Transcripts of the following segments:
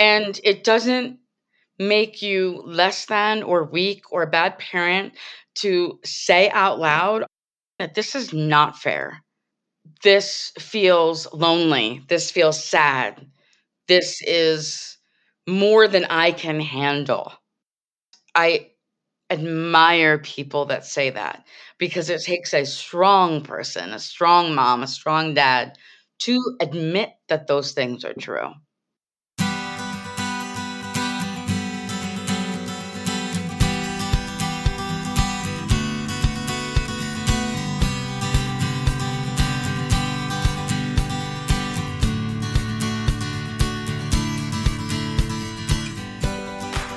And it doesn't make you less than or weak or a bad parent to say out loud that this is not fair. This feels lonely. This feels sad. This is more than I can handle. I admire people that say that because it takes a strong person, a strong mom, a strong dad to admit that those things are true.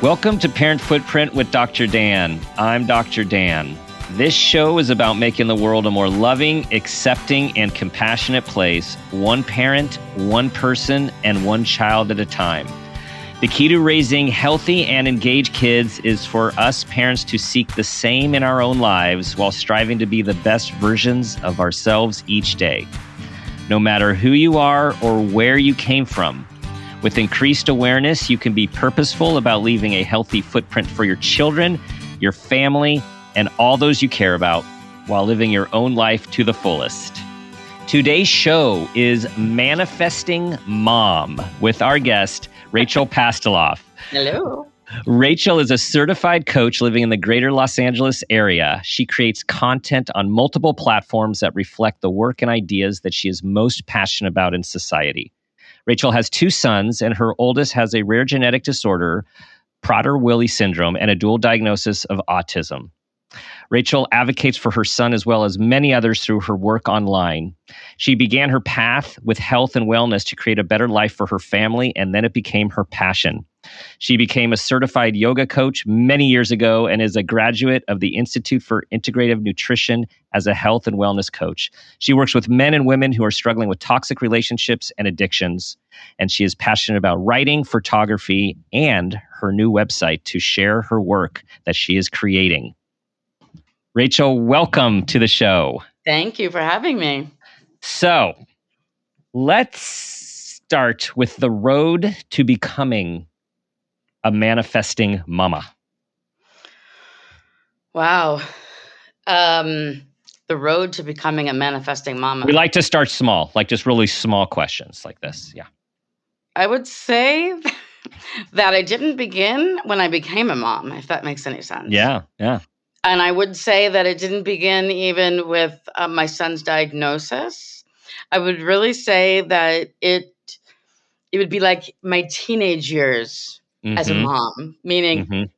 Welcome to Parent Footprint with Dr. Dan. I'm Dr. Dan. This show is about making the world a more loving, accepting, and compassionate place, one parent, one person, and one child at a time. The key to raising healthy and engaged kids is for us parents to seek the same in our own lives while striving to be the best versions of ourselves each day. No matter who you are or where you came from, with increased awareness, you can be purposeful about leaving a healthy footprint for your children, your family, and all those you care about while living your own life to the fullest. Today's show is Manifesting Mom with our guest, Rachel Pastiloff. Hello. Rachel is a certified coach living in the greater Los Angeles area. She creates content on multiple platforms that reflect the work and ideas that she is most passionate about in society. Rachel has two sons, and her oldest has a rare genetic disorder, Prader-Willi syndrome, and a dual diagnosis of autism. Rachel advocates for her son as well as many others through her work online. She began her path with health and wellness to create a better life for her family, and then it became her passion. She became a certified yoga coach many years ago and is a graduate of the Institute for Integrative Nutrition as a health and wellness coach. She works with men and women who are struggling with toxic relationships and addictions, and she is passionate about writing, photography, and her new website to share her work that she is creating. Rachel, welcome to the show. Thank you for having me. So, let's start with the road to becoming a manifesting mama. Wow. The road to becoming a manifesting mama. We like to start small, like just really small questions like this. Yeah. I would say that I didn't begin when I became a mom, if that makes any sense. Yeah. And I would say that it didn't begin even with my son's diagnosis. I would really say that it would be like my teenage years as a mom, meaning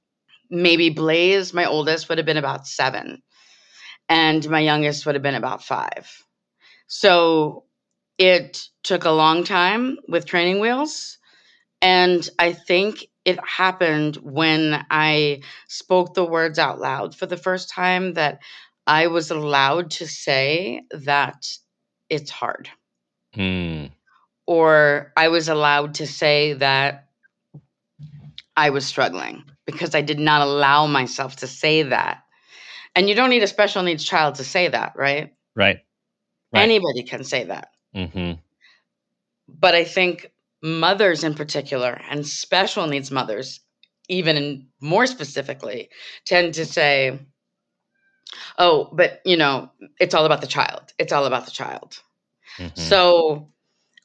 maybe Blaze, my oldest, would have been about 7, and my youngest would have been about 5. So it took a long time with training wheels. And I think it happened when I spoke the words out loud for the first time that I was allowed to say that it's hard. Or I was allowed to say that I was struggling because I did not allow myself to say that. And you don't need a special needs child to say that, right? Right. Anybody can say that. But I think mothers in particular, and special needs mothers, even more specifically, tend to say, oh, but it's all about the child. It's all about the child. So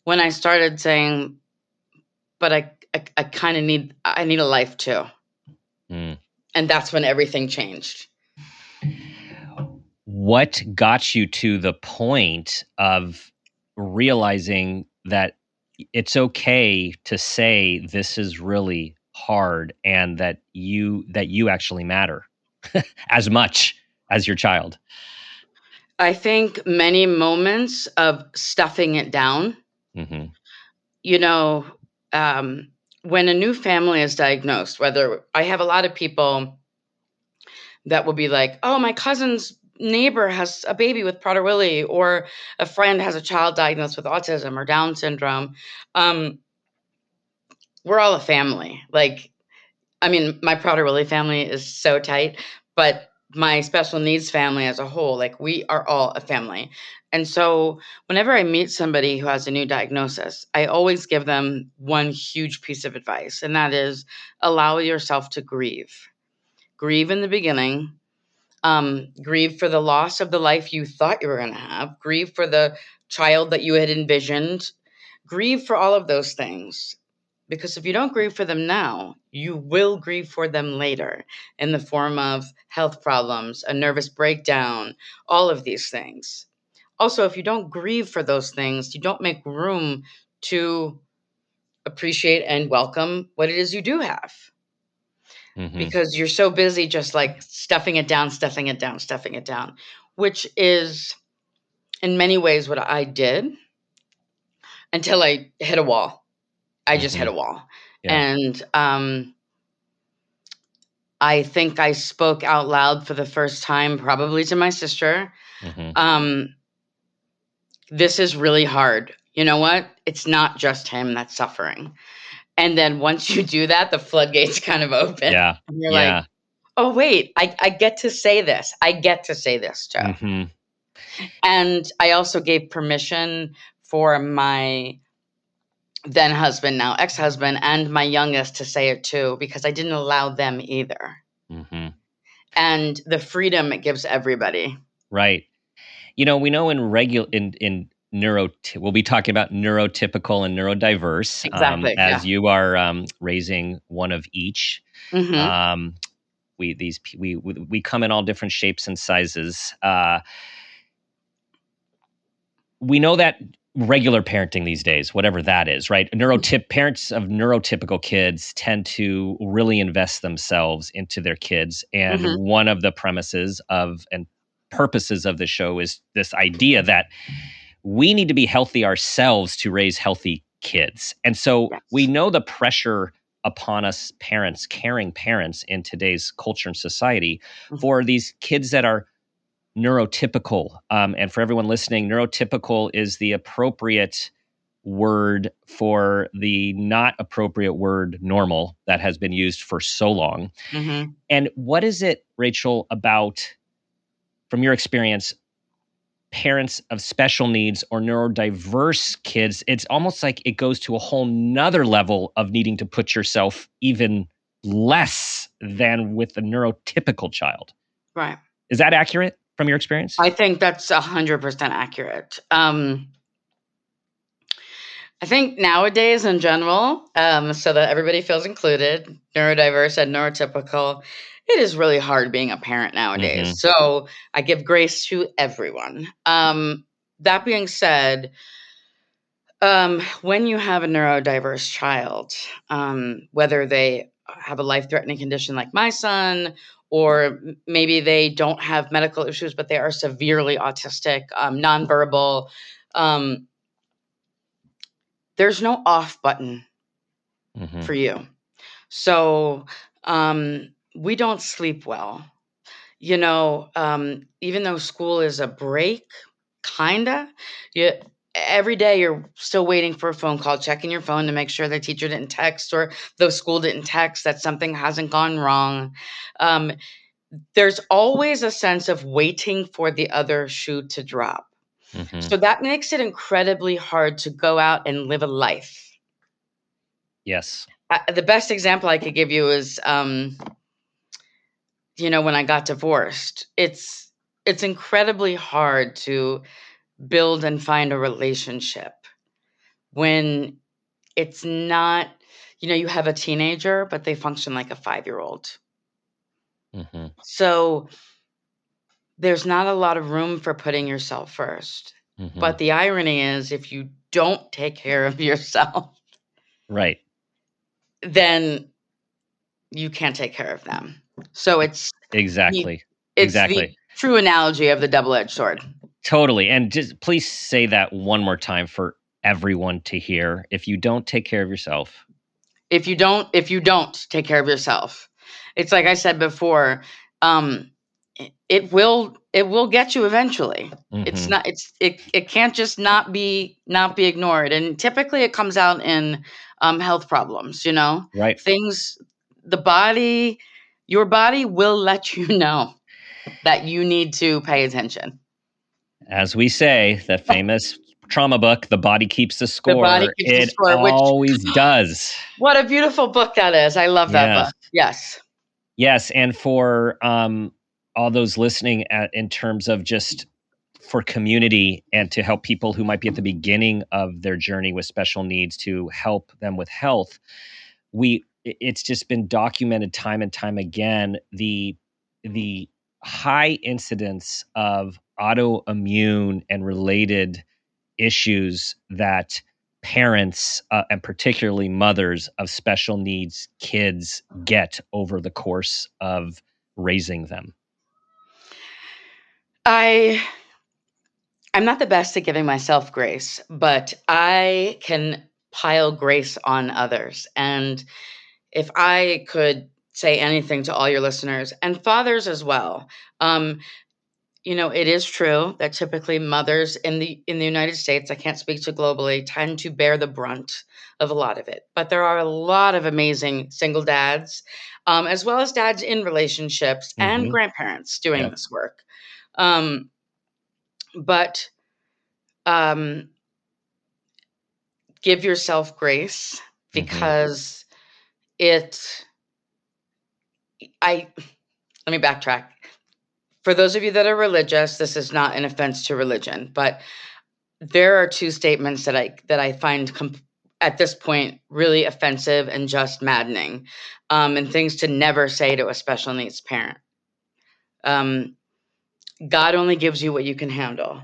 when I started saying, but I kind of need a life too. And that's when everything changed. What got you to the point of realizing that it's okay to say this is really hard and that you actually matter as much as your child? I think many moments of stuffing it down. When a new family is diagnosed, whether I have a lot of people that will be like, oh, my cousin's neighbor has a baby with Prader-Willi, or a friend has a child diagnosed with autism or Down syndrome. We're all a family. My Prader-Willi family is so tight, but my special needs family as a whole. Like, we are all a family. And so whenever I meet somebody who has a new diagnosis, I always give them one huge piece of advice, and that is allow yourself to grieve. Grieve in the beginning. Grieve for the loss of the life you thought you were going to have. Grieve for the child that you had envisioned. Grieve for all of those things. Because if you don't grieve for them now, you will grieve for them later in the form of health problems, a nervous breakdown, all of these things. Also, if you don't grieve for those things, you don't make room to appreciate and welcome what it is you do have. Because you're so busy just like stuffing it down, stuffing it down, stuffing it down, which is in many ways what I did until I hit a wall. I just hit a wall. Yeah. And I think I spoke out loud for the first time, probably to my sister. This is really hard. You know what? It's not just him that's suffering. And then once you do that, the floodgates kind of open. Yeah. And you're like, oh, wait, I get to say this. I get to say this, Joe. And I also gave permission for my then husband, now ex-husband, and my youngest to say it too, because I didn't allow them either. And the freedom it gives everybody. Right. You know, we know in we'll be talking about neurotypical and neurodiverse. Exactly. As you are raising one of each. We come in all different shapes and sizes. We know that regular parenting these days, whatever that is, right? Parents of neurotypical kids tend to really invest themselves into their kids. And one of the premises and purposes of the show is this idea that we need to be healthy ourselves to raise healthy kids. And so we know the pressure upon us parents, caring parents in today's culture and society for these kids that are neurotypical. And for everyone listening, neurotypical is the appropriate word for the not appropriate word normal that has been used for so long. And what is it, Rachel, about, from your experience, parents of special needs or neurodiverse kids? It's almost like it goes to a whole nother level of needing to put yourself even less than with a neurotypical child. Right. Is that accurate from your experience? I think that's 100% accurate. I think nowadays in general, so that everybody feels included, neurodiverse and neurotypical, it is really hard being a parent nowadays. So I give grace to everyone. That being said, when you have a neurodiverse child, whether they have a life-threatening condition like my son, or maybe they don't have medical issues, but they are severely autistic, nonverbal, there's no off button for you. So we don't sleep well. You know, even though school is a break, kinda, every day you're still waiting for a phone call, checking your phone to make sure the teacher didn't text or the school didn't text that something hasn't gone wrong. There's always a sense of waiting for the other shoe to drop. So that makes it incredibly hard to go out and live a life. Yes. The best example I could give you is, you know, when I got divorced, it's incredibly hard to build and find a relationship when it's not, you know, you have a teenager, but they function like a 5-year-old. So there's not a lot of room for putting yourself first. But the irony is, if you don't take care of yourself, right, then you can't take care of them. So it's exactly the true analogy of the double-edged sword. Totally. And just please say that one more time for everyone to hear. If you don't take care of yourself. If you don't take care of yourself, it's like I said before, it will get you eventually. It can't just not be ignored. And typically it comes out in health problems, you know? Right. Things, your body will let you know. that you need to pay attention. As we say, the famous trauma book, The Body Keeps the The Body Score, Keeps the it Score, which, always does. what a beautiful book that is. I love that Yes. book. Yes. Yes. And for all those listening in terms of just for community and to help people who might be at the beginning of their journey with special needs to help them with health, it's just been documented time and time again, the high incidence of autoimmune and related issues that parents and particularly mothers of special needs kids get over the course of raising them. I'm not the best at giving myself grace, but I can pile grace on others. And if I could say anything to all your listeners and fathers as well, it is true that typically mothers in the United States, I can't speak to globally, tend to bear the brunt of a lot of it. But there are a lot of amazing single dads, as well as dads in relationships and grandparents doing this work. But give yourself grace because let me backtrack. For those of you that are religious, this is not an offense to religion, but there are two statements that I find at this point really offensive and just maddening, and things to never say to a special needs parent. God only gives you what you can handle,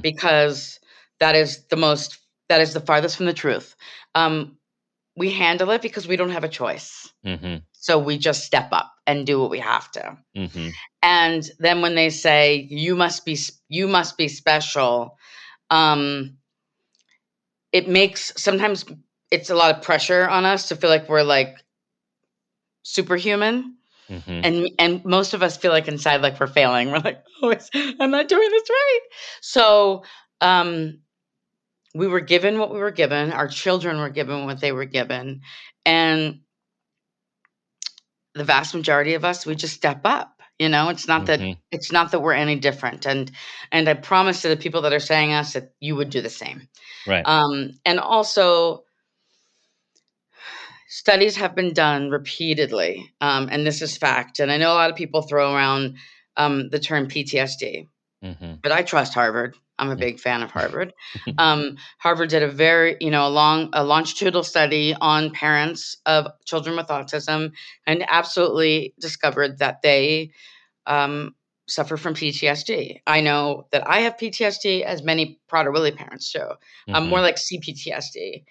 because that is the farthest from the truth. We handle it because we don't have a choice. So we just step up and do what we have to. And then when they say you must be special, sometimes it's a lot of pressure on us to feel like we're like superhuman. And most of us feel like inside like we're failing. We're like, oh, I'm not doing this right. So we were given what we were given. Our children were given what they were given. And the vast majority of us, we just step up. It's not that we're any different. And I promise to the people that are saying us that you would do the same. Right. And also, studies have been done repeatedly, and this is fact. And I know a lot of people throw around the term PTSD, but I trust Harvard. I'm a big fan of Harvard. Harvard did a very, a longitudinal study on parents of children with autism, and absolutely discovered that they suffer from PTSD. I know that I have PTSD, as many Prader-Willi parents do. More like CPTSD.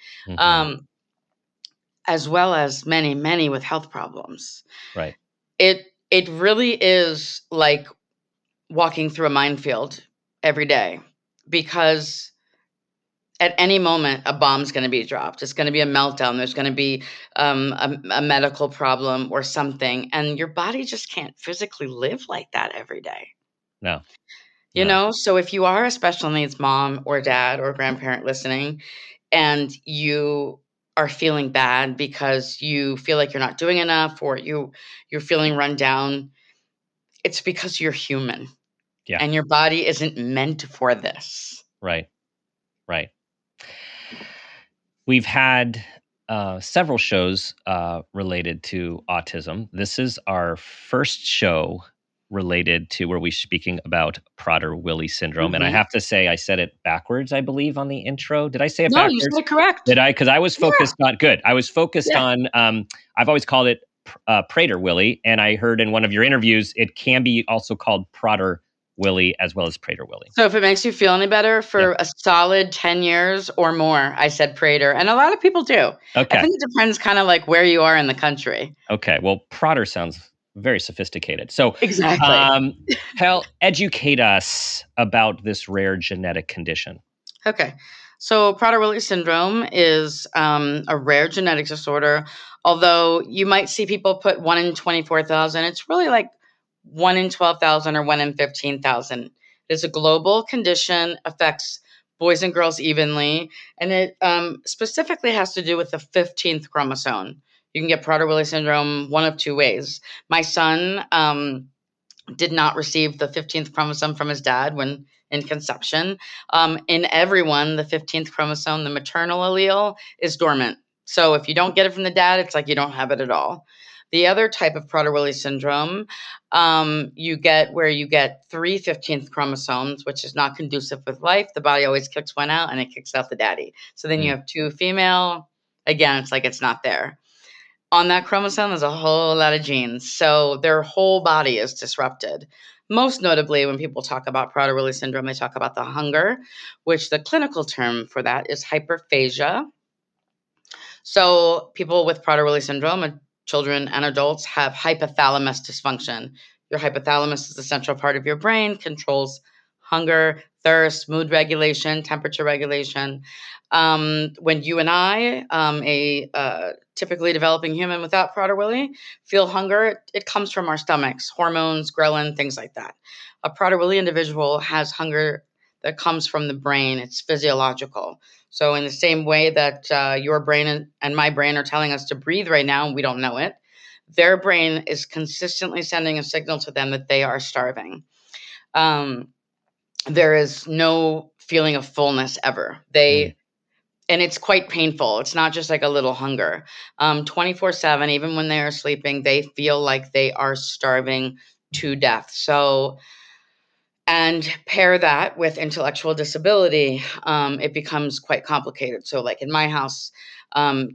As well as many, many with health problems. Right. It really is like walking through a minefield every day, because at any moment a bomb's going to be dropped. It's going to be a meltdown. There's going to be a medical problem or something, and your body just can't physically live like that every day. No. So if you are a special needs mom or dad or grandparent listening, and you are feeling bad because you feel like you're not doing enough, or you're feeling run down, it's because you're human. Yeah. And your body isn't meant for this. Right. We've had several shows related to autism. This is our first show related to where we're speaking about Prader-Willi syndrome. And I have to say, I said it backwards, I believe, on the intro. Did I say it backwards? No, you said it correct. Did I? Because I was focused on, good. I was focused on, I've always called it Prader-Willi. And I heard in one of your interviews, it can be also called Prader-Willi as well as Prader-Willi. So if it makes you feel any better, for a solid 10 years or more, I said Prader. And a lot of people do. Okay. I think it depends kind of like where you are in the country. Okay. Well, Prader sounds very sophisticated. So exactly. Educate us about this rare genetic condition. Okay. So Prader-Willi syndrome is a rare genetic disorder. Although you might see people put 1 in 24,000, it's really like 1 in 12,000 or 1 in 15,000. It's a global condition, affects boys and girls evenly, and it specifically has to do with the 15th chromosome. You can get Prader-Willi syndrome one of two ways. My son did not receive the 15th chromosome from his dad when in conception. In everyone, the 15th chromosome, the maternal allele, is dormant. So if you don't get it from the dad, it's like you don't have it at all. The other type of Prader-Willi syndrome, you get where you get 3 15th chromosomes, which is not conducive with life. The body always kicks one out and it kicks out the daddy. So then you have 2 female. Again, it's like it's not there. On that chromosome, there's a whole lot of genes. So their whole body is disrupted. Most notably, when people talk about Prader-Willi syndrome, they talk about the hunger, which the clinical term for that is hyperphagia. So people with Prader-Willi syndrome, children and adults, have hypothalamus dysfunction. Your hypothalamus is the central part of your brain, controls hunger, thirst, mood regulation, temperature regulation. When you and I, a typically developing human without Prader-Willi, feel hunger, it comes from our stomachs, hormones, ghrelin, things like that. A Prader-Willi individual has hunger that comes from the brain. It's physiological. So in the same way that your brain and my brain are telling us to breathe right now, and we don't know it, their brain is consistently sending a signal to them that they are starving. There is no feeling of fullness ever. And it's quite painful. It's not just like a little hunger. 24/7, even when they are sleeping, they feel like they are starving to death. So, and pair that with intellectual disability, it becomes quite complicated. So, like in my house, and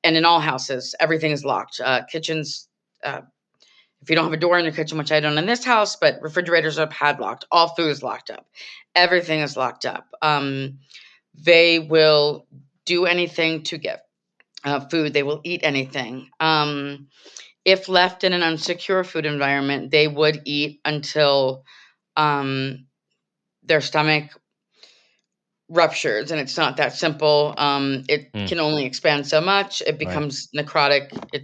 in all houses, everything is locked. Kitchens, if you don't have a door in your kitchen, which I don't in this house, but refrigerators are padlocked. All food is locked up. Everything is locked up. They will do anything to get food. They will eat anything. If left in an unsecure food environment, they would eat until their stomach ruptures, and it's not that simple. It can only expand so much. It becomes necrotic. It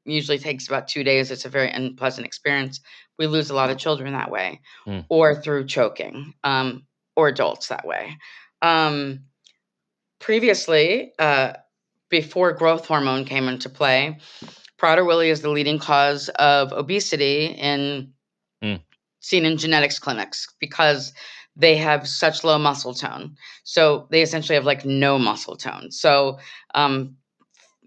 usually takes about 2 days. It's a very unpleasant experience. We lose a lot of children that way, or through choking, or adults that way. Previously, before growth hormone came into play, Prader-Willi is the leading cause of obesity seen in genetics clinics because they have such low muscle tone. So they essentially have like no muscle tone. So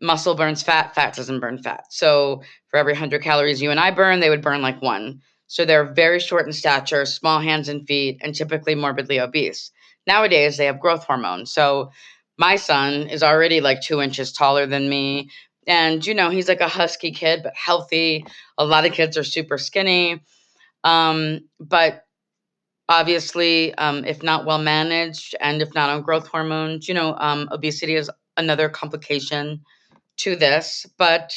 muscle burns fat, fat doesn't burn fat. So for every 100 calories you and I burn, they would burn like 1. So they're very short in stature, small hands and feet, and typically morbidly obese. Nowadays, they have growth hormone. So my son is already like 2 inches taller than me. And, he's like a husky kid, but healthy. A lot of kids are super skinny. But obviously, if not well managed and if not on growth hormones, obesity is another complication to this. But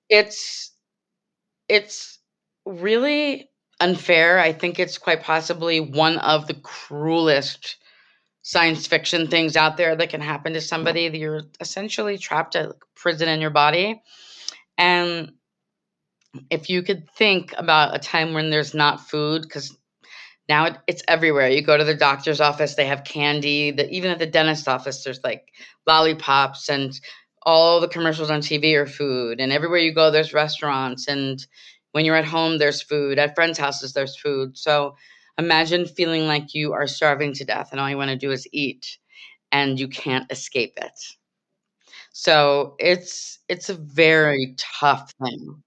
it's really unfair. I think it's quite possibly one of the cruelest science fiction things out there that can happen to somebody. You're essentially trapped at prison in your body. And if you could think about a time when there's not food, because now it's everywhere. You go to the doctor's office, they have candy. Even at the dentist office, there's like lollipops, and all the commercials on TV are food. And everywhere you go, there's restaurants. And when you're at home, there's food. At friends' houses, there's food. So imagine feeling like you are starving to death and all you want to do is eat and you can't escape it. So it's a very tough thing.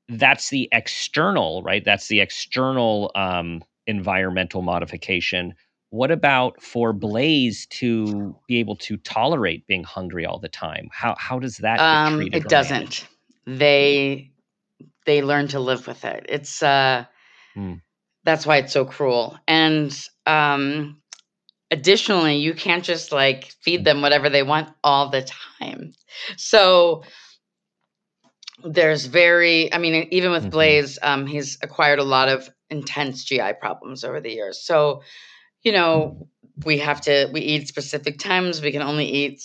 That's the external, right? That's the external environmental modification. What about for Blaze to be able to tolerate being hungry all the time? How does that get treated? It doesn't. They learn to live with it. It's that's why it's so cruel. And additionally, you can't just like feed them whatever they want all the time. So there's even with Blaze, he's acquired a lot of intense GI problems over the years. So, we eat specific times. We can only eat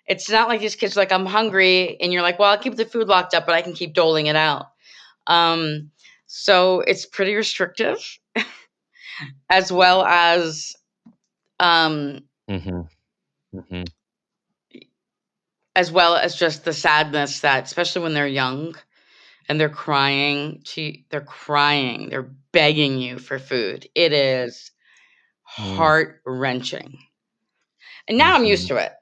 it's not like these kids are like, I'm hungry. And you're like, well, I'll keep the food locked up, but I can keep doling it out. So it's pretty restrictive as well as, as well as just the sadness that, especially when they're young, and they're begging you for food. It is heart-wrenching. And now I'm used to it.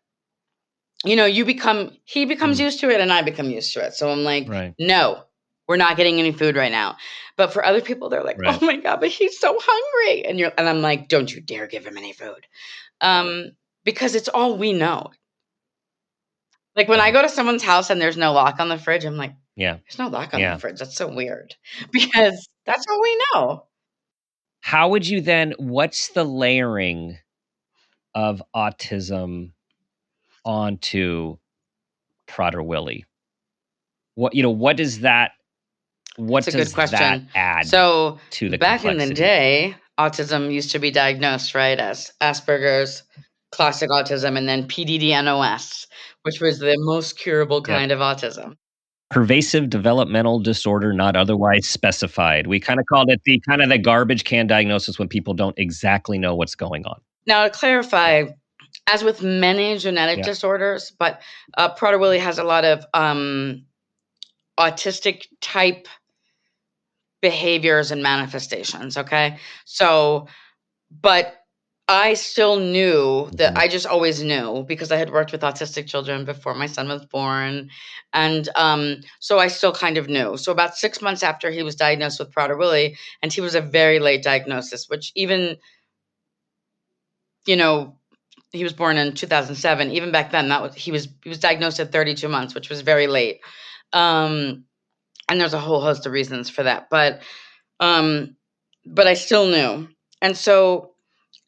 He becomes used to it, and I become used to it. So I'm like, Right. no, we're not getting any food right now. But for other people, they're like, Right. oh my God, but he's so hungry. And I'm like, don't you dare give him any food. Because it's all we know. Like when I go to someone's house and there's no lock on the fridge, I'm like, Yeah. there's no lock on the fridge. That's so weird. Because that's all we know. How would you then, what's the layering of autism onto Prader-Willi? What does that add So to the back in the complexity? day, autism used to be diagnosed, right, as Asperger's, classic autism, and then PDD-NOS, which was the most curable kind of autism. Pervasive developmental disorder not otherwise specified. We kind of called it the garbage can diagnosis when people don't exactly know what's going on. Now, to clarify, as with many genetic disorders, but Prader-Willi has a lot of autistic type behaviors and manifestations, okay? So, but I still knew that I just always knew because I had worked with autistic children before my son was born. And so I still kind of knew. So about 6 months after he was diagnosed with Prader-Willi, and he was a very late diagnosis, which even, he was born in 2007. Even back then, he was diagnosed at 32 months, which was very late. And there's a whole host of reasons for that. But I still knew. And so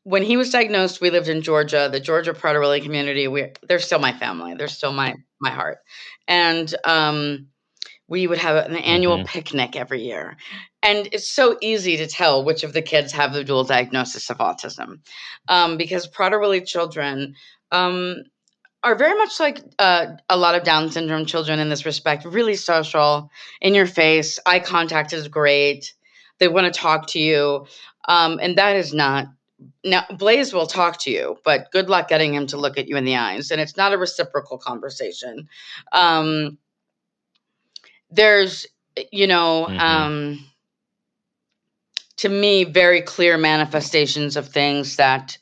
when he was diagnosed, we lived in Georgia, the Georgia Prader-Willi community. They're still my family. They're still my heart. And we would have an annual picnic every year. And it's so easy to tell which of the kids have the dual diagnosis of autism, because Prader-Willi children are very much like a lot of Down syndrome children in this respect, really social, in your face, eye contact is great. They want to talk to you. And that is not. Now, Blaze will talk to you, but good luck getting him to look at you in the eyes. And it's not a reciprocal conversation. There's, to me, very clear manifestations of things that,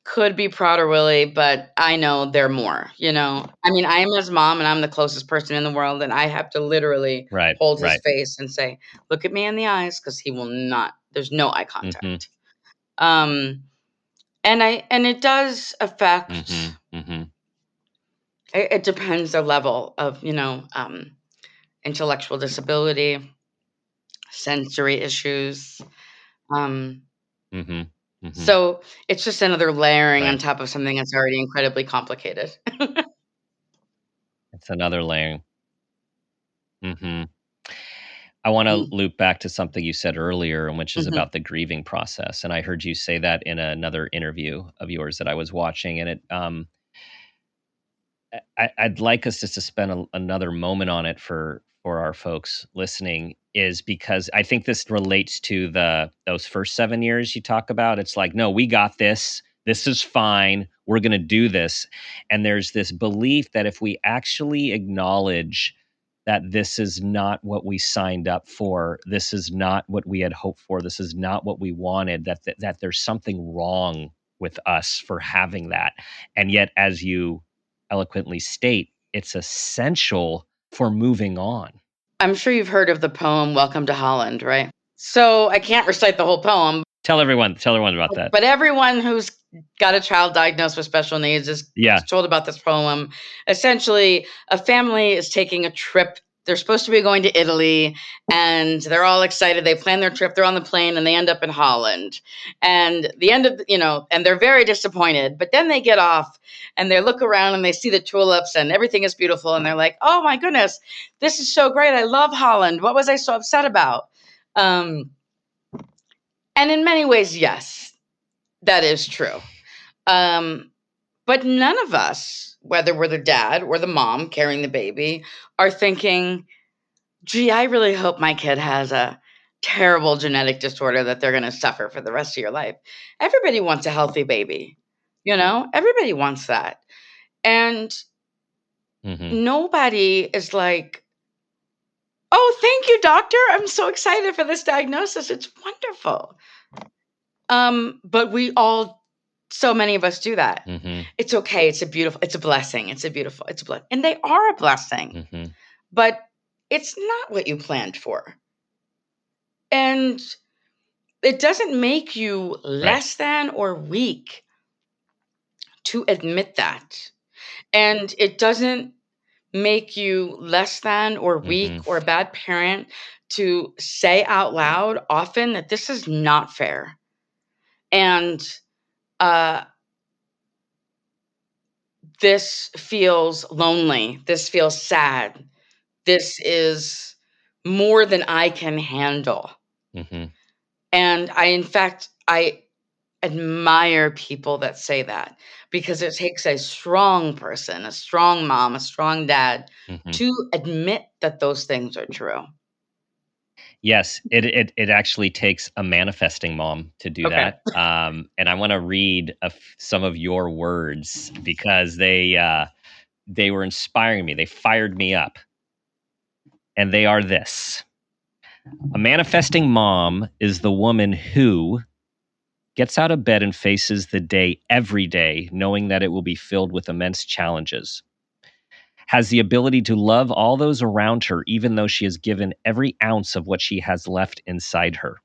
could be Prader-Willi, but I know they're more, I mean, I am his mom and I'm the closest person in the world. And I have to literally hold his face and say, look at me in the eyes, because he will not, there's no eye contact. And it does affect, it depends the level of, intellectual disability, sensory issues. So it's just another layering on top of something that's already incredibly complicated. It's another layering. I want to loop back to something you said earlier, which is about the grieving process. And I heard you say that in another interview of yours that I was watching. And I'd like us just to spend another moment on it for our folks listening, is because I think this relates to those first 7 years you talk about. It's like, no, we got this. This is fine. We're going to do this. And there's this belief that if we actually acknowledge that this is not what we signed up for, this is not what we had hoped for, this is not what we wanted, that there's something wrong with us for having that. And yet, as you eloquently state, it's essential for moving on. I'm sure you've heard of the poem Welcome to Holland, right? So I can't recite the whole poem. Tell everyone about that. But everyone who's got a child diagnosed with special needs is told about this poem. Essentially, a family is taking a trip. They're supposed to be going to Italy, and they're all excited. They plan their trip. They're on the plane, and they end up in Holland. And the end of, and they're very disappointed. But then they get off, and they look around, and they see the tulips, and everything is beautiful. And they're like, oh, my goodness, this is so great. I love Holland. What was I so upset about? And in many ways, yes, that is true. But none of us, whether we're the dad or the mom carrying the baby, are thinking, gee, I really hope my kid has a terrible genetic disorder that they're going to suffer for the rest of your life. Everybody wants a healthy baby. Everybody wants that. And nobody is like, Oh, thank you, doctor. I'm so excited for this diagnosis. It's wonderful. But so many of us do that. Mm-hmm. It's okay. It's a blessing. It's a blessing. And they are a blessing, Mm-hmm. but it's not what you planned for. And it doesn't make you less than or weak to admit that. And it doesn't make you less than or weak or a bad parent to say out loud often that this is not fair. And this feels lonely. This feels sad. This is more than I can handle. Mm-hmm. And I admire people that say that, because it takes a strong person, a strong mom, a strong dad to admit that those things are true. Yes, it actually takes a manifesting mom to do that. And I want to read some of your words, because they were inspiring me. They fired me up. And they are this: a manifesting mom is the woman who gets out of bed and faces the day every day, knowing that it will be filled with immense challenges, has the ability to love all those around her, even though she has given every ounce of what she has left inside her,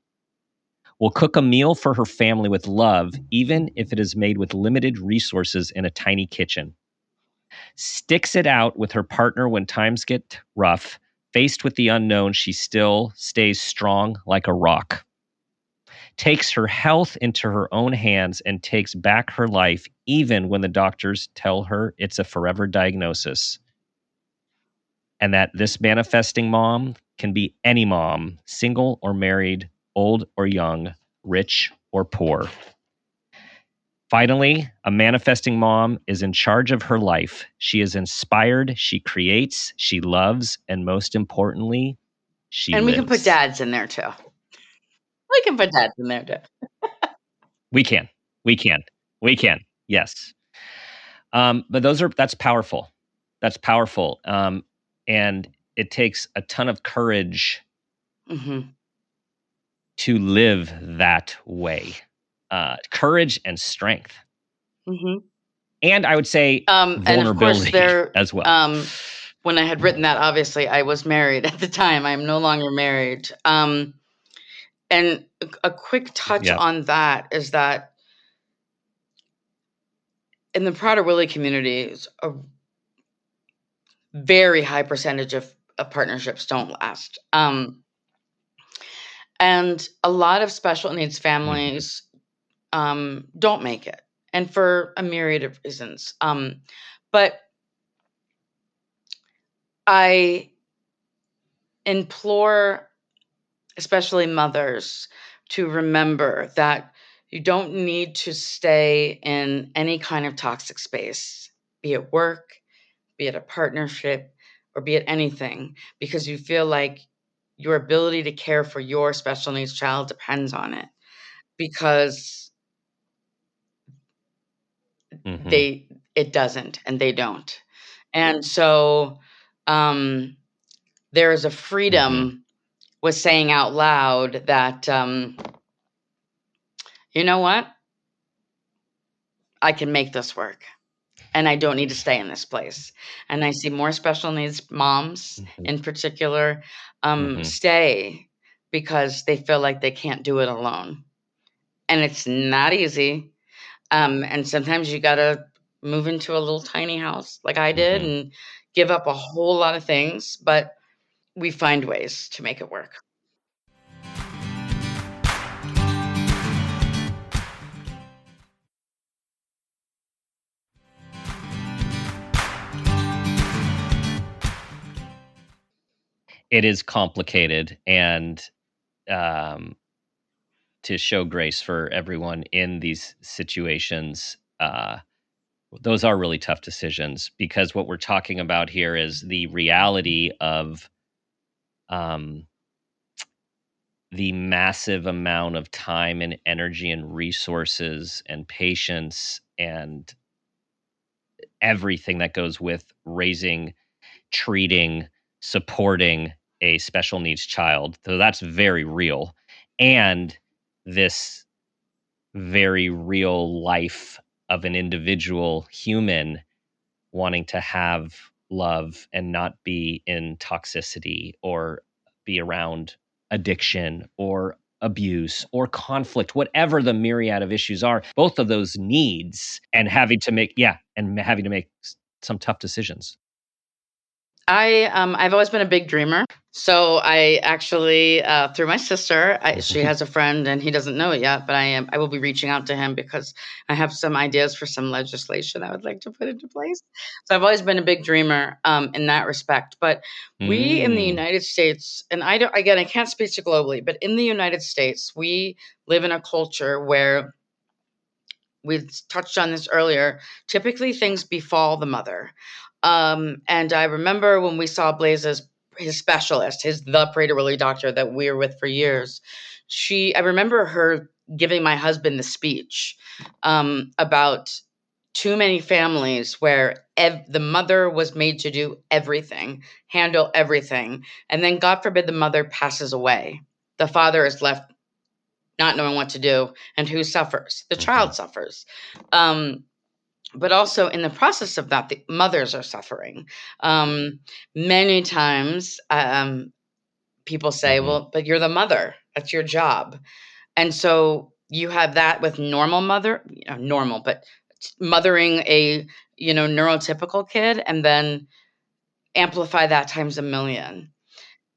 will cook a meal for her family with love, even if it is made with limited resources in a tiny kitchen, sticks it out with her partner when times get rough. Faced with the unknown, she still stays strong like a rock, takes her health into her own hands, and takes back her life even when the doctors tell her it's a forever diagnosis. And that this manifesting mom can be any mom, single or married, old or young, rich or poor. Finally, a manifesting mom is in charge of her life. She is inspired, she creates, she loves, and most importantly, she And lives. we can put dads in there too. We can put dads in there too. We can. Yes. But that's powerful. That's powerful. And it takes a ton of courage to live that way. Courage and strength. And I would say vulnerability, and of course as well. When I had written that, obviously I was married at the time. I'm no longer married. And a quick touch on that is that in the Prader-Willi community, a very high percentage of partnerships don't last. And a lot of special needs families don't make it, and for a myriad of reasons. But I implore, especially mothers, to remember that you don't need to stay in any kind of toxic space, be it work, be it a partnership, or be it anything, because you feel like your ability to care for your special needs child depends on it, because it doesn't, and they don't. And so there is a freedom with saying out loud that, you know what? I can make this work, and I don't need to stay in this place. And I see more special needs moms in particular stay because they feel like they can't do it alone. And it's not easy. And sometimes you got to move into a little tiny house like I did and give up a whole lot of things, but we find ways to make it work. It is complicated, and to show grace for everyone in these situations, those are really tough decisions, because what we're talking about here is the reality of the massive amount of time and energy and resources and patience and everything that goes with raising, treating, supporting a special needs child. So that's very real. And this very real life of an individual human wanting to have love and not be in toxicity or be around addiction or abuse or conflict, whatever the myriad of issues are, both of those needs, and having to make some tough decisions. I've always been a big dreamer. So I actually, through my sister, she has a friend, and he doesn't know it yet. But I will be reaching out to him because I have some ideas for some legislation I would like to put into place. So I've always been a big dreamer in that respect. But we in the Mm. United States, and I can't speak to globally, but in the United States, we live in a culture where we touched on this earlier. Typically, things befall the mother. And I remember when we saw Blaze's his specialist, the Prader-Willi doctor that we were with for years. I remember her giving my husband the speech about too many families where the mother was made to do everything, handle everything, and then God forbid the mother passes away. The father is left not knowing what to do, and who suffers? The child suffers. But also in the process of that, the mothers are suffering. Many times, people say, well, but you're the mother. That's your job. And so you have that with normal, but mothering a, neurotypical kid, and then amplify that times a million.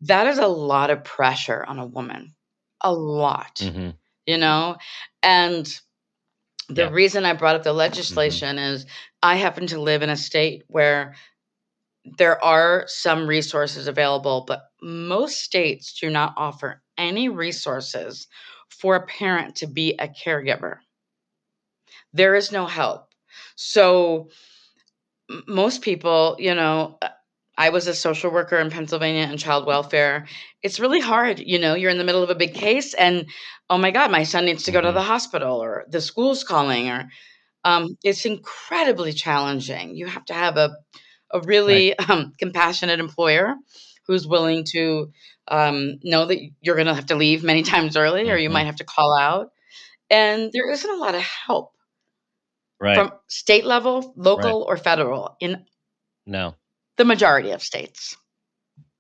That is a lot of pressure on a woman. A lot, Mm-hmm. And the Yeah. reason I brought up the legislation is I happen to live in a state where there are some resources available, but most states do not offer any resources for a parent to be a caregiver. There is no help. So most people, I was a social worker in Pennsylvania and child welfare. It's really hard, you're in the middle of a big case and, oh my God, my son needs to go to the hospital, or the school's calling, or it's incredibly challenging. You have to have a Right. really compassionate employer who's willing to know that you're going to have to leave many times early, or you might have to call out. And there isn't a lot of help Right. from state level, Right. local, or federal in No, the majority of states.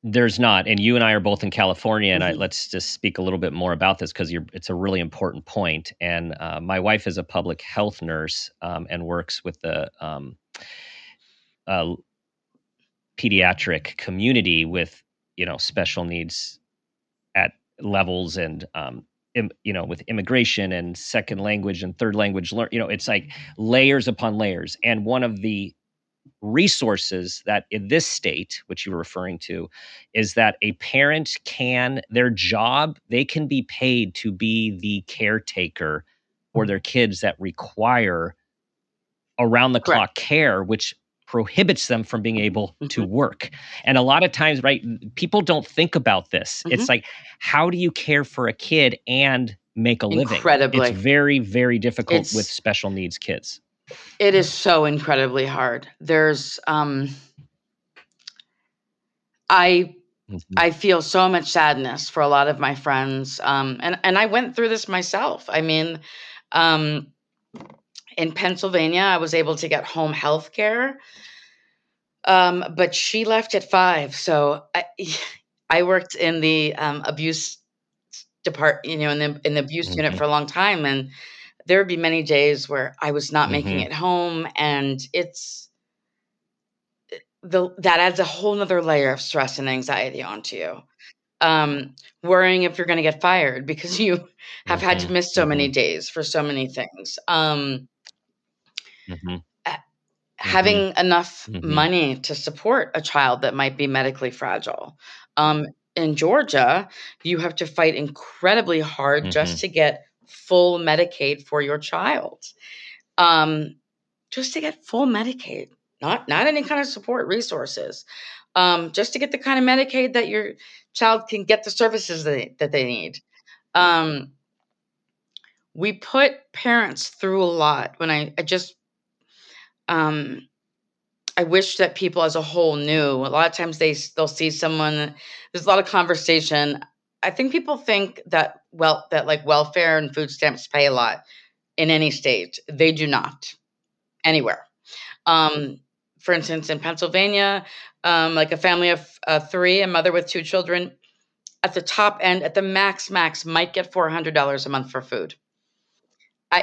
there's not. And you and I are both in California, and Mhm. let's just speak a little bit more about this because it's a really important point. And my wife is a public health nurse and works with the uh, pediatric community with special needs at levels and with immigration and second language and third language learn. It's like layers upon layers. And one of the resources that in this state, which you were referring to, is that a parent their job, they can be paid to be the caretaker for their kids that require around the Correct. clock care, which prohibits them from being able to Mhm. work. And a lot of times, right, people don't think about this. It's Mhm. like, how do you care for a kid and make a living? It's Incredibly. very, very difficult with It's special needs kids. it is so incredibly hard. I Mhm. I feel so much sadness for a lot of my friends, and I went through this myself. I mean, um, in Pennsylvania, I was able to get home health care, but she left at 5, so I worked in the abuse in the abuse unit Mhm. for a long time, and there would be many days where I was not making Mhm. it home, and that adds a whole nother layer of stress and anxiety onto you. Worrying if you're going to get fired because you have had to Mhm. miss so many Mhm. days for so many things. Mhm. Ha- Mhm. Having enough Mhm. money to support a child that might be medically fragile. In Georgia, you have to fight incredibly hard just Mhm. to get full Medicaid for your child. Um, just to get full Medicaid, not any kind of support resources, just to get the kind of Medicaid that your child can get the services that they need. Um, we put parents through a lot. When I just um, I wish that people as a whole knew. A lot of times they'll see someone. There's a lot of conversation. I think people think that that like welfare and food stamps pay a lot in any state. They do not anywhere. Um, for instance, in Pennsylvania, like a family of three, a mother with two children, at the top end, at the max, might get $400 a month for food.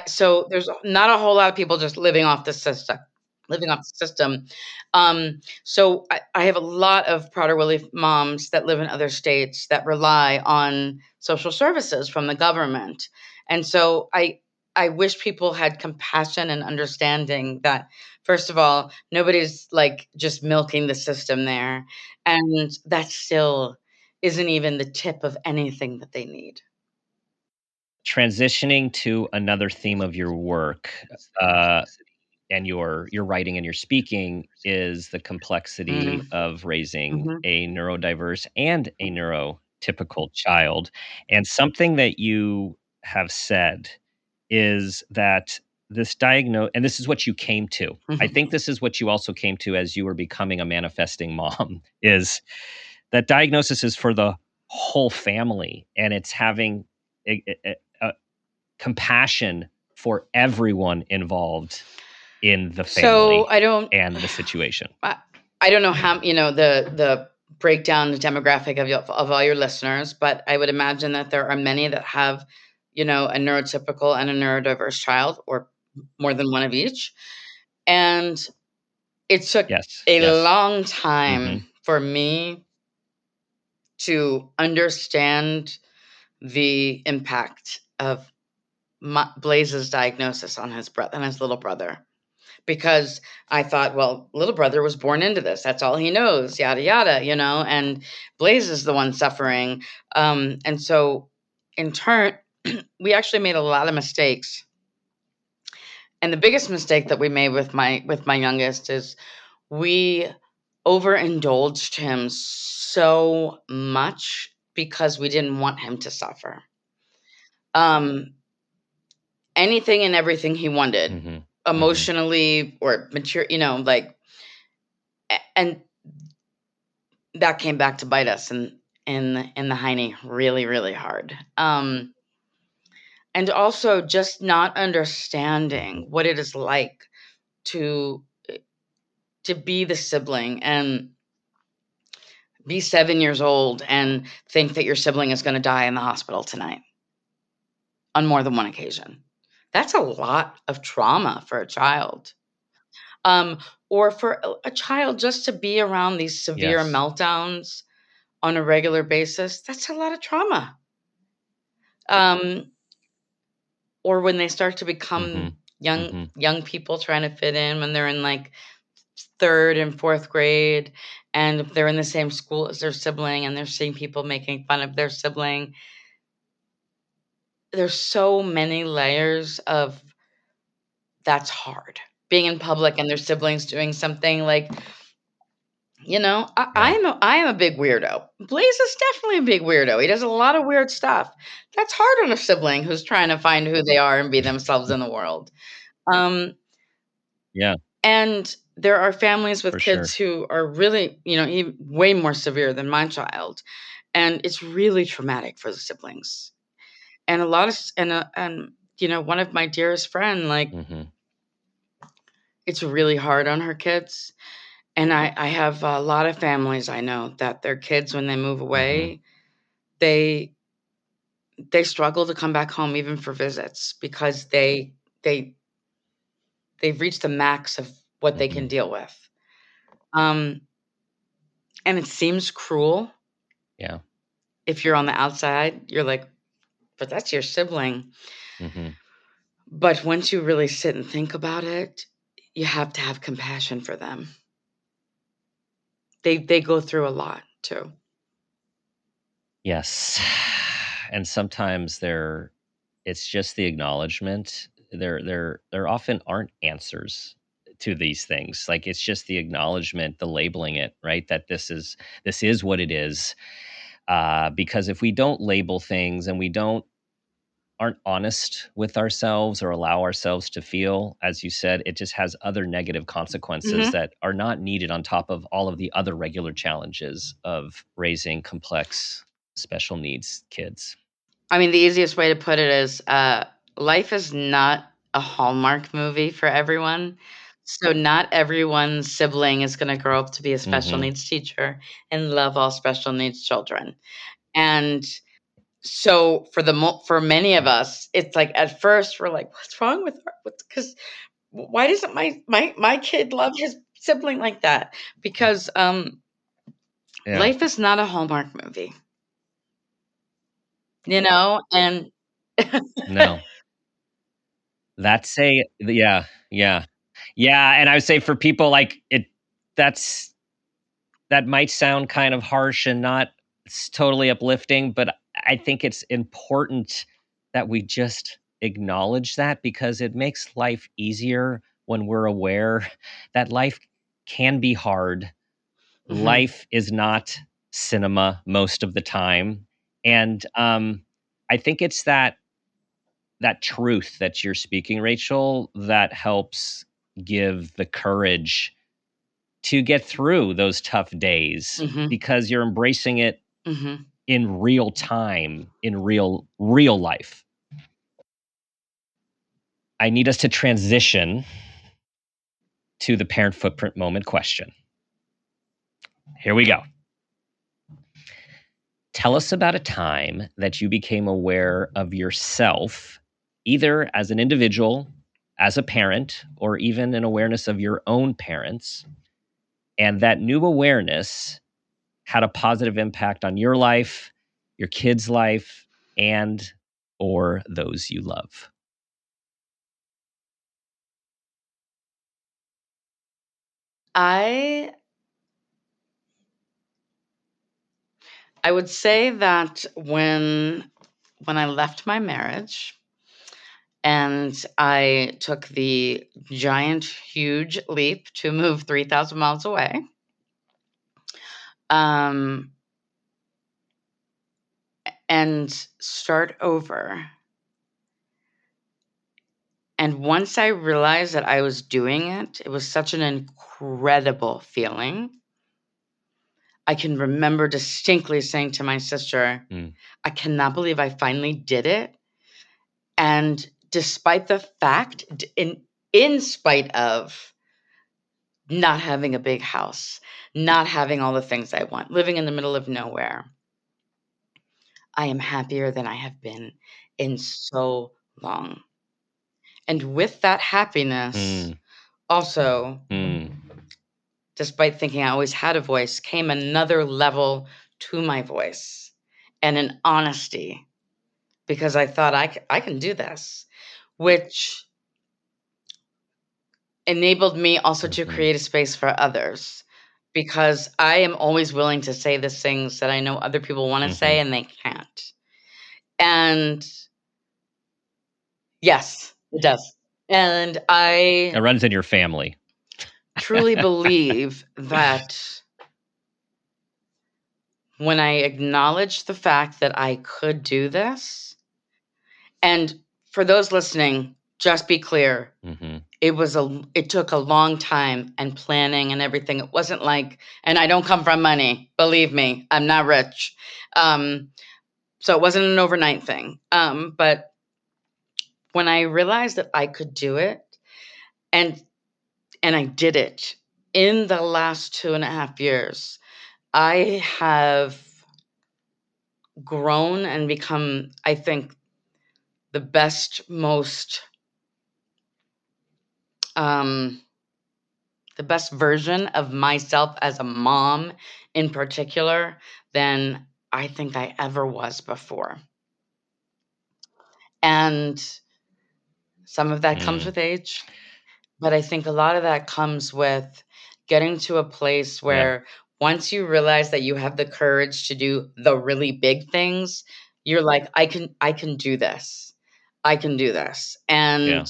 So there's not a whole lot of people just living off the system. So I have a lot of Prader Willi moms that live in other states that rely on social services from the government, and so I wish people had compassion and understanding that first of all, nobody's like just milking the system there, and that still isn't even the tip of anything that they need. Transitioning to another theme of your work, uh, and your writing and your speaking is the complexity Mm, of raising mhm, a neurodiverse and a neurotypical child. And something that you have said is that and this is what you came to. I mhm. think this is what you also came to as you were becoming a manifesting mom is that diagnosis is for the whole family, and it's having a compassion for everyone involved in the So family and the situation. I, I don't know how the breakdown, the demographic of all your listeners, but I would imagine that there are many that have, a neurotypical and a neurodiverse child, or more than one of each. And it took Yes, a yes. long Mhm. time for me to understand the impact of Blaze's diagnosis on his little brother, because I thought, well, little brother was born into this. That's all he knows, yada, yada, and Blaze is the one suffering. And so in turn, we actually made a lot of mistakes. And the biggest mistake that we made with my youngest is we overindulged him so much because we didn't want him to suffer. Um, Anything and everything he wanted, Mhm. Mhm. emotionally or material, like, and that came back to bite us in the hiney really, really hard. And also just not Mhm. understanding what it is like to to be the sibling and be 7 years old and think that your sibling is going to die in the hospital tonight on more than one occasion. That's a lot of trauma for a child. Um, or for a child just to be around these severe Yes. meltdowns on a regular basis, that's a lot of trauma. Um, or when they start to become Mhm. young Mhm. young people trying to fit in when they're in like third and fourth grade, and if they're in the same school as their sibling and they're seeing people making fun of their sibling, there's so many layers of that's hard. Being in public and their siblings doing something like, Yeah. I am a big weirdo. Blaze is definitely a big weirdo. He does a lot of weird stuff. That's hard on a sibling who's trying to find who they are and be themselves in the world. Um, Yeah, and there are families with for sure. kids who are really, way more severe than my child, and it's really traumatic for the siblings. And a lot of and one of my dearest friend, like, Mhm. it's really hard on her kids. And I have a lot of families I know that their kids, when they move Mhm. away, they they struggle to come back home even for visits because they they've reached the max of what they can Mhm. deal with. Um, and it seems cruel Yeah. if you're on the outside. You're like, but that's your sibling. Mhm. But once you really sit and think about it, you have to have compassion for them. They go through a lot too. Yes. And sometimes it's just the acknowledgement. There often aren't answers to these things. Like it's just the acknowledgement, the labeling it, right? That this is what it is. Because if we don't label things and we don't aren't honest with ourselves or allow ourselves to feel, as you said, it just has other negative consequences that are not needed on top of all of the other regular challenges of raising complex special needs kids. I mean, the easiest way to put it is life is not a Hallmark movie for everyone. So, not everyone's sibling is going to grow up to be a special needs teacher and love all special needs children. And so, for many of us, it's like at first we're like, "What's wrong with her?" Because why doesn't my kid love his sibling like that? Because life is not a Hallmark movie, and No. That's yeah, yeah. Yeah, and I would say for people like it that's that might sound kind of harsh and not totally uplifting, but I think it's important that we just acknowledge that because it makes life easier when we're aware that life can be hard. Life is not cinema most of the time. And I think it's that truth that you're speaking, Rachel, that helps give the courage to get through those tough days because you're embracing it in real time, in real life. I need us to transition to the parent footprint moment question. Here we go. Tell us about a time that you became aware of yourself, either as an individual, as a parent, or even an awareness of your own parents. And that new awareness had a positive impact on your life, your kid's life, and or those you love. I would say that when I left my marriage and I took the giant, huge leap to move 3,000 miles away, and start over. And once I realized that I was doing it, it was such an incredible feeling. I can remember distinctly saying to my sister, I cannot believe I finally did it. And despite the fact, in spite of not having a big house, not having all the things I want, living in the middle of nowhere, I am happier than I have been in so long. And with that happiness, also, despite thinking I always had a voice, came another level to my voice and an honesty because I thought I can do this, which enabled me also to create a space for others because I am always willing to say the things that I know other people want to say and they can't. And yes, it does. And It runs in your family. truly believe that when I acknowledged the fact that I could do this, and for those listening, just be clear, it took a long time and planning and everything. It wasn't like, and I don't come from money, believe me, I'm not rich. So it wasn't an overnight thing. But when I realized that I could do it, and I did it in the last 2.5 years, I have grown and become, I think, the best, most the best version of myself as a mom in particular than I think I ever was before. And some of that comes with age, but I think a lot of that comes with getting to a place where once you realize that you have the courage to do the really big things, you're like, I can do this. I can do this. And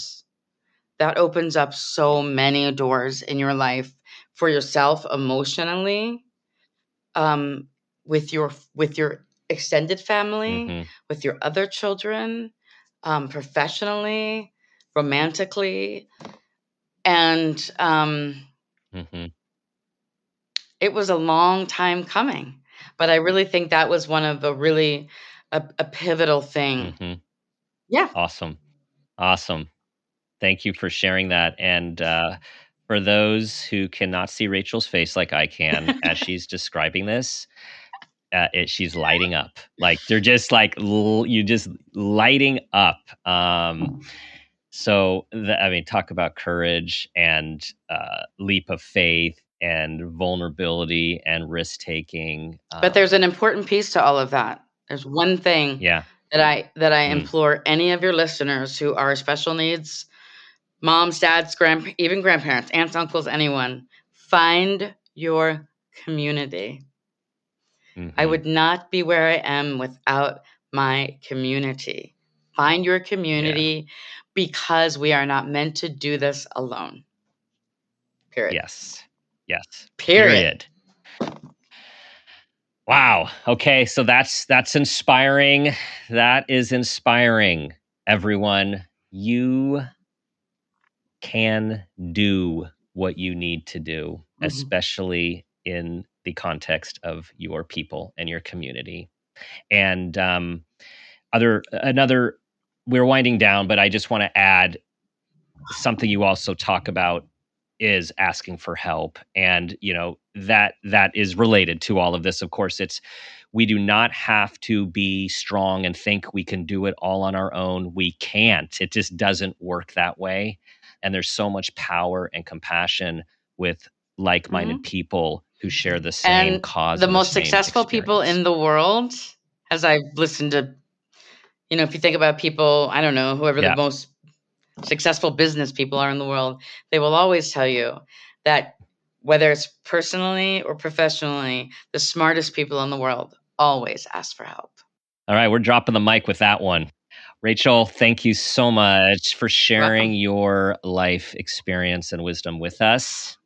that opens up so many doors in your life for yourself emotionally, with your extended family, with your other children, professionally, romantically, and Mm-hmm. it was a long time coming. But I really think that was one of the really a pivotal thing. Mm-hmm. Yeah. Awesome. Awesome. Thank you for sharing that. And for those who cannot see Rachel's face like I can as she's describing this, she's lighting up. Like they're just like you just lighting up. I mean, talk about courage and leap of faith and vulnerability and risk taking. But there's an important piece to all of that. There's one thing Yeah. that I Mm. implore any of your listeners who are special needs, moms, dads, even grandparents, aunts, uncles, anyone, find your community. Mm-hmm. I would not be where I am without my community. Find your community because we are not meant to do this alone. Period. Yes. Yes. Period. Wow. Okay, so that's inspiring. That is inspiring, everyone. You can do what you need to do, especially in the context of your people and your community. And we're winding down, but I just want to add something you also talk about is asking for help. And that is related to all of this. Of course, we do not have to be strong and think we can do it all on our own. We can't. It just doesn't work that way. And there's so much power and compassion with like-minded people who share the same cause. The most successful people in the world, as I've listened to, if you think about people, I don't know, whoever the most successful business people are in the world, they will always tell you that whether it's personally or professionally, the smartest people in the world always ask for help. All right, we're dropping the mic with that one. Rachel, thank you so much for sharing your life experience and wisdom with us.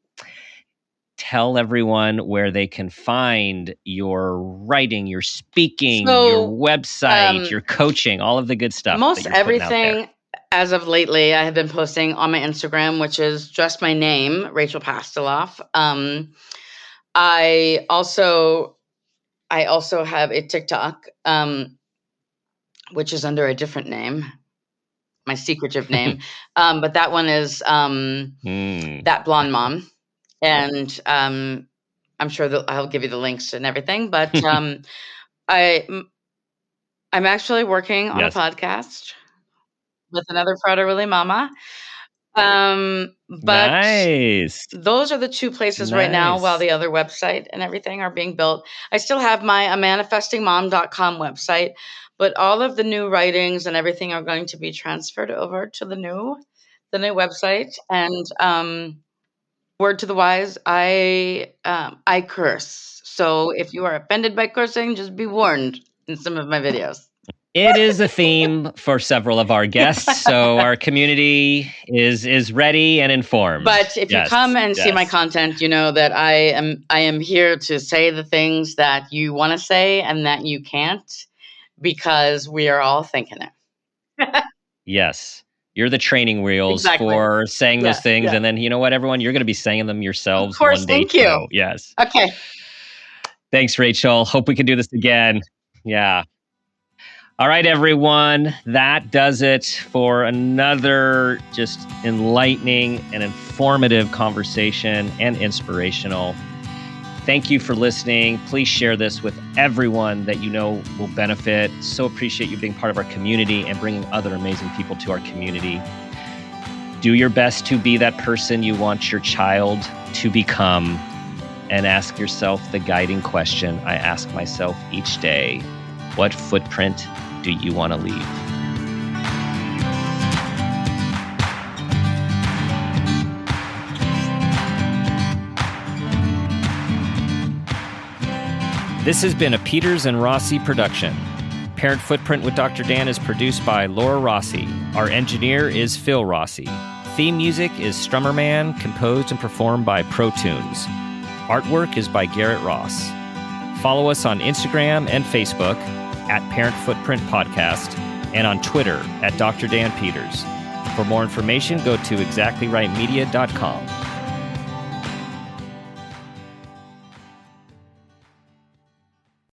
Tell everyone where they can find your writing, your speaking, your website, your coaching, all of the good stuff. Most everything as of lately, I have been posting on my Instagram, which is just my name, Rachel Pastiloff. I also have a TikTok, which is under a different name, my secretive name. But that one is That Blonde Mom. And I'm sure that I'll give you the links and everything. But I'm actually working on a podcast with another Frauda Really Mama. But nice. Those are the two places right now, while the other website and everything are being built. I still have my manifestingmom.com website, but all of the new writings and everything are going to be transferred over to the new website. And word to the wise, I curse. So if you are offended by cursing, just be warned in some of my videos. It is a theme for several of our guests, so our community is ready and informed. But if you come and see my content, you know that I am here to say the things that you want to say and that you can't, because we are all thinking it. Yes. You're the training wheels for saying those things. And then, you know what, everyone? You're going to be saying them yourselves one day. Thank you. Yes. Okay. Thanks, Rachel. Hope we can do this again. Yeah. All right, everyone. That does it for another just enlightening and informative conversation and inspirational. Thank you for listening. Please share this with everyone that you know will benefit. So appreciate you being part of our community and bringing other amazing people to our community. Do your best to be that person you want your child to become, and ask yourself the guiding question I ask myself each day: what footprint do you want to leave? This has been a Peters and Rossi production. Parent Footprint with Dr. Dan is produced by Laura Rossi. Our engineer is Phil Rossi. Theme music is Strummer Man, composed and performed by Pro Tunes. Artwork is by Garrett Ross. Follow us on Instagram and Facebook at Parent Footprint Podcast, and on Twitter at Dr. Dan Peters. For more information, go to exactlyrightmedia.com.